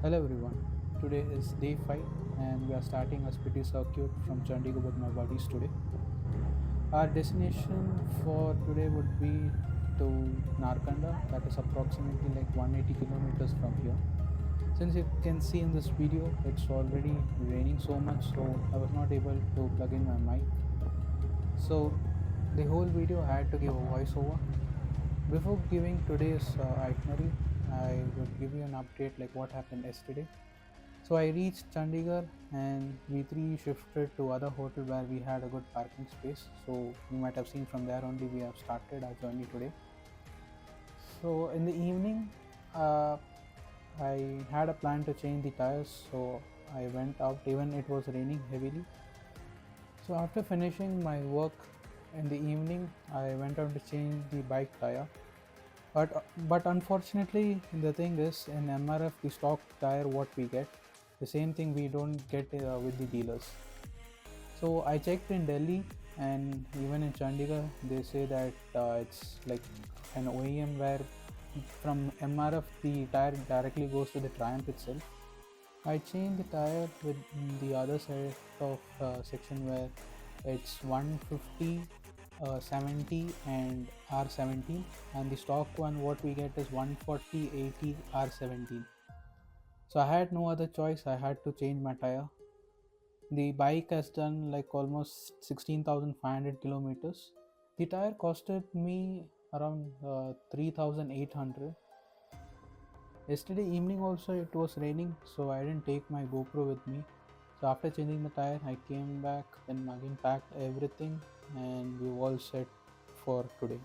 Hello everyone. Today is day 5 and we are starting a Spiti circuit from Chandigarh with my buddies today. Our destination for today would be to Narkanda, that is approximately like 180 kilometers from here. Since you can see in this video, it's already raining so much, so I was not able to plug in my mic. So the whole video I had to give a voiceover. Before giving today's itinerary, I would give you an update like what happened yesterday. So I reached Chandigarh and we three shifted to other hotel where we had a good parking space. So you might have seen from there only we have started our journey today. So in the evening, uh, I had a plan to change the tires. So I went out even it was raining heavily. So after finishing my work in the evening, I went out to change the bike tire. But unfortunately, the thing is in MRF the stock tire what we get, the same thing we don't get with the dealers. So I checked in Delhi and even in Chandigarh, they say that it's like an OEM where from MRF the tire directly goes to the Triumph itself. I changed the tire with the other side of section where it's 150, 70 and R17, and the stock one what we get is 140, 80, R17. So I had no other choice, I had to change my tire. The bike has done like almost 16,500 kilometers. The tire costed me around 3,800. Yesterday evening also it was raining, so I didn't take my GoPro with me. So after changing the tire, I came back and again packed everything, and we all set for today.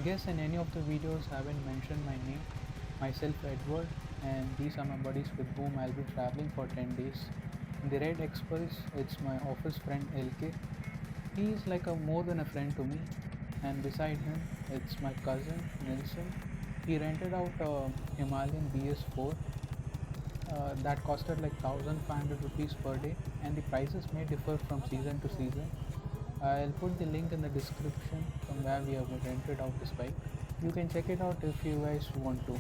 Guess in any of the videos I haven't mentioned my name. Myself Edward, and these are my buddies with whom I'll be traveling for 10 days. In the Red Expulse, it's my office friend LK. He is like a more than a friend to me, and beside him, it's my cousin Nelson. He rented out a Himalayan BS4 that costed like 1,500 rupees per day, and the prices may differ from season to season. I'll put the link in the description from where we have rented out this bike. You can check it out if you guys want to.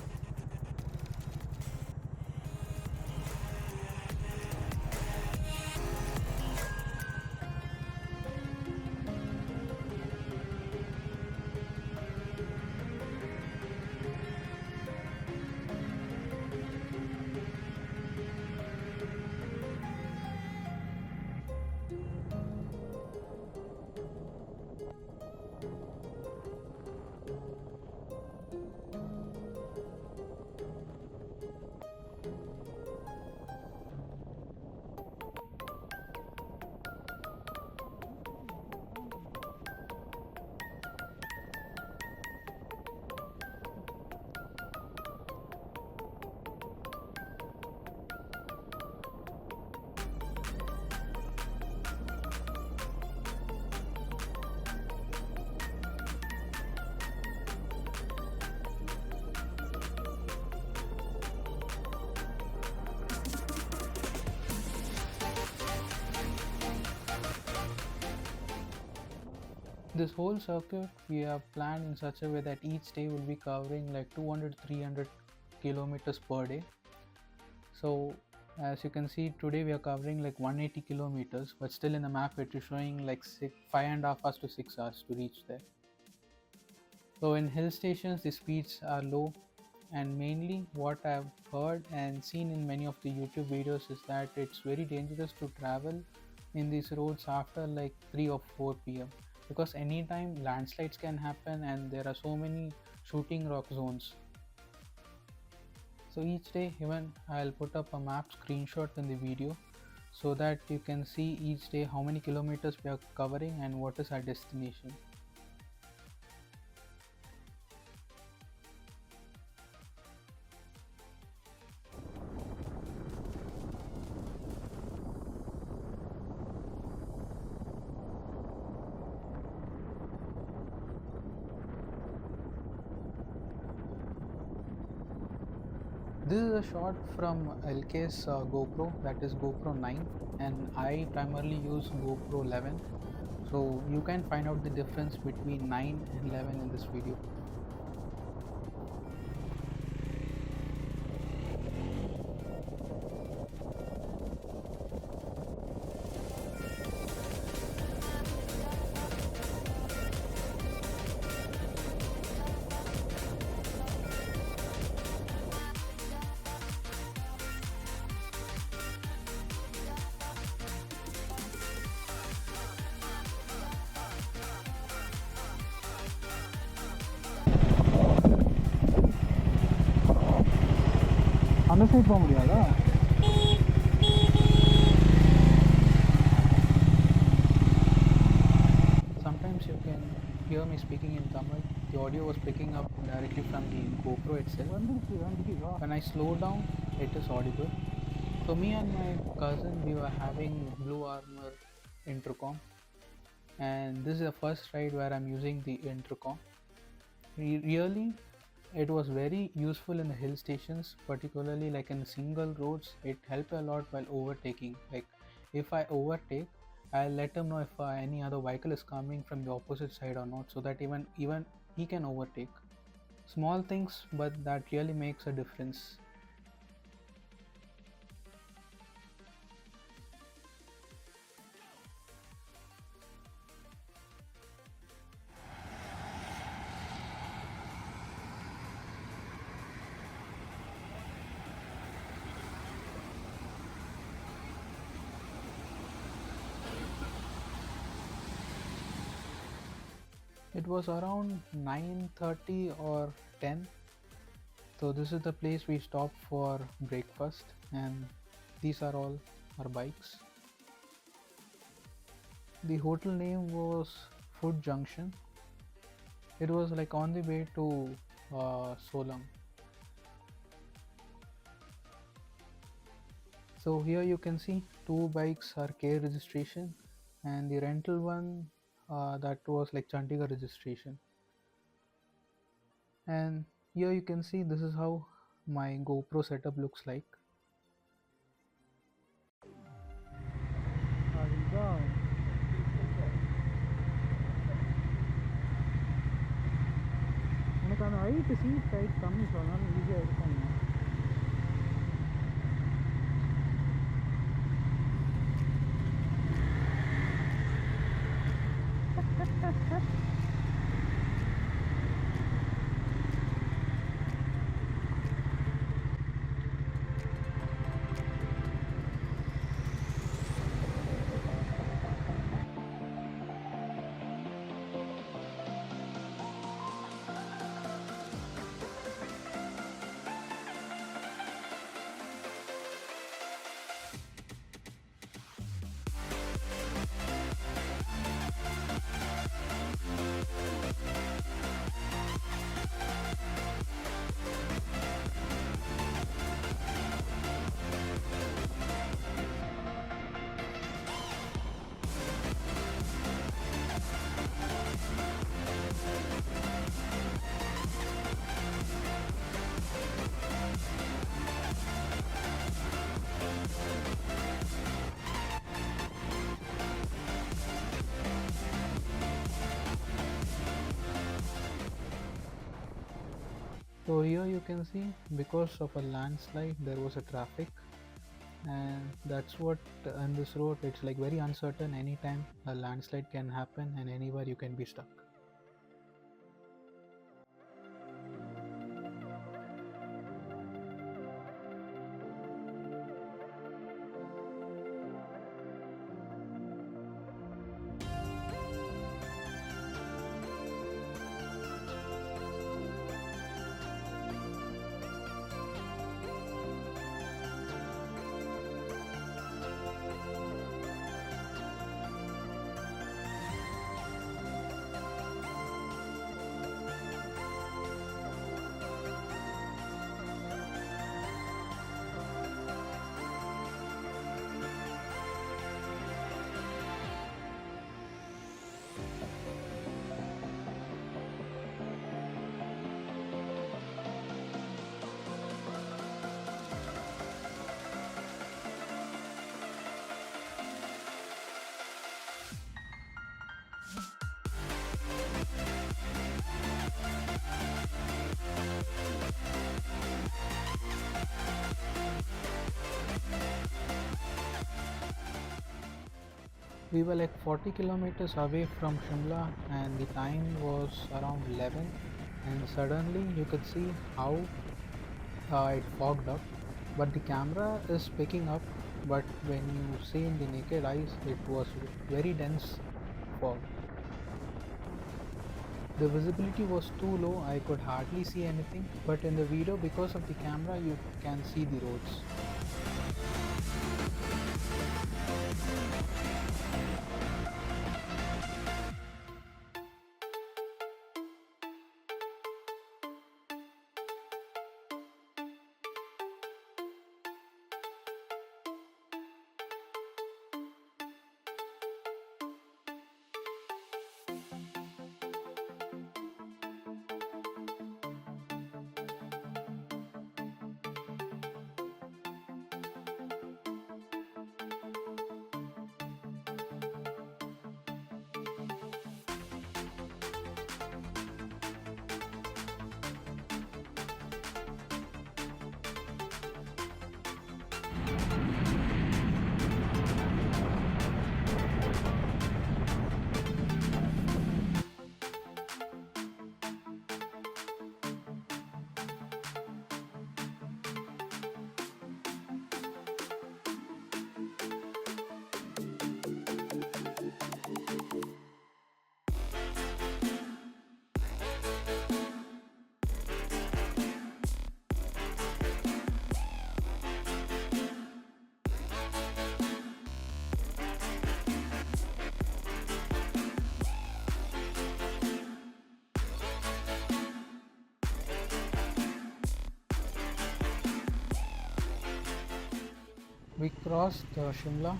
This whole circuit we have planned in such a way that each day will be covering like 200 300 kilometers per day. So as you can see today we are covering like 180 kilometers, but still in the map it is showing like 5.5 hours to 6 hours to reach there. So in hill stations the speeds are low, and mainly what I've heard and seen in many of the YouTube videos is that it's very dangerous to travel in these roads after like 3 or 4 p.m. because anytime landslides can happen and there are so many shooting rock zones. So each day even I'll put up a map screenshot in the video so that you can see each day how many kilometers we are covering and what is our destination. This is a shot from LK's GoPro, that is GoPro 9, and I primarily use GoPro 11. So you can find out the difference between 9 and 11 in this video. அந்த side போக முடியாதா? Sometimes you can hear me speaking in Tamil. The audio was picking up directly from the GoPro itself. When I slow down, it is audible. So me and my cousin, we were having Blue Armor intercom, and this is the first ride where I'm using the intercom. Really, it was very useful in the hill stations, particularly like in single roads. It helped a lot while overtaking. Like if I overtake, I'll let him know if any other vehicle is coming from the opposite side or not, so that even he can overtake. Small things, but that really makes a difference. It was around 9:30 or 10. So this is the place we stopped for breakfast, and these are all our bikes. The hotel name was Food Junction. It was like on the way to Solam. So here you can see two bikes are K registration, and the rental one that was like Chandigarh registration. And here you can see this is how my GoPro setup looks like. எனக்கு அந்த height seat height கம்மி சொன்னாலும் ஈஸியாக இருக்கும். So here you can see, because of a landslide there was a traffic, and that's what on this road it's like very uncertain. Anytime a landslide can happen and anywhere you can be stuck. We were like 40 kilometers away from Shimla and the time was around 11, and suddenly you could see how it fogged up, but the camera is picking up, but when you see in the naked eyes it was very dense fog. The visibility was too low, I could hardly see anything, but in the video, because of the camera, you can see the roads. We crossed Shimla,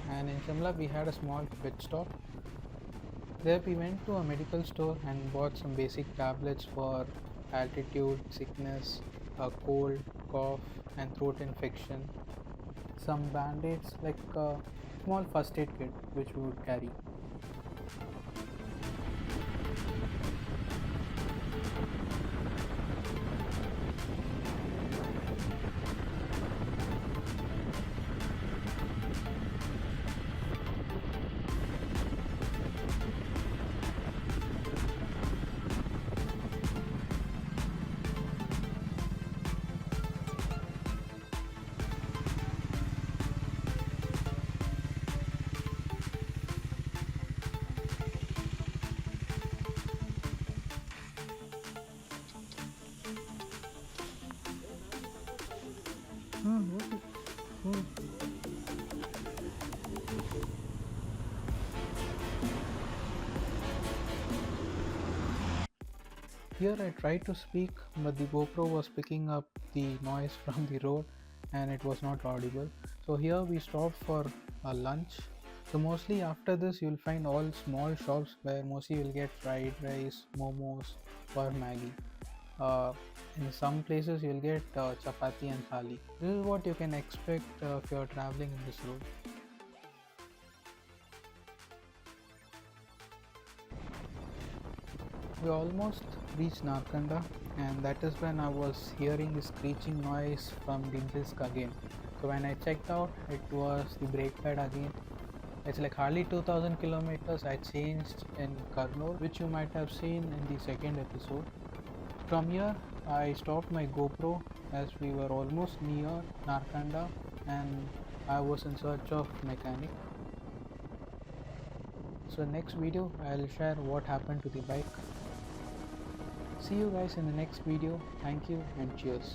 and in Shimla we had a small pit stop. There we went to a medical store and bought some basic tablets for altitude sickness, a cold, cough, and throat infection, some band-aids like a small first aid kit which we would carry. Here I tried to speak, but the GoPro was picking up the noise from the road and it was not audible. So here we stopped for a lunch. So mostly after this you'll find all small shops where mostly you'll get fried rice, momos or Maggie. Uh, in some places you'll get chapati and thali. This is what you can expect if you're traveling in this road. We almost reached Narkanada, and that is when I was hearing the screeching noise from the disc again. So when I checked out, it was the brake pad again. It's like hardly 2000 kilometers I changed in Kurnool, which you might have seen in the second episode. From here, I stopped my GoPro as we were almost near Narkanada and I was in search of mechanic. So next video, I'll share what happened to the bike. See you guys in the next video. Thank you and cheers.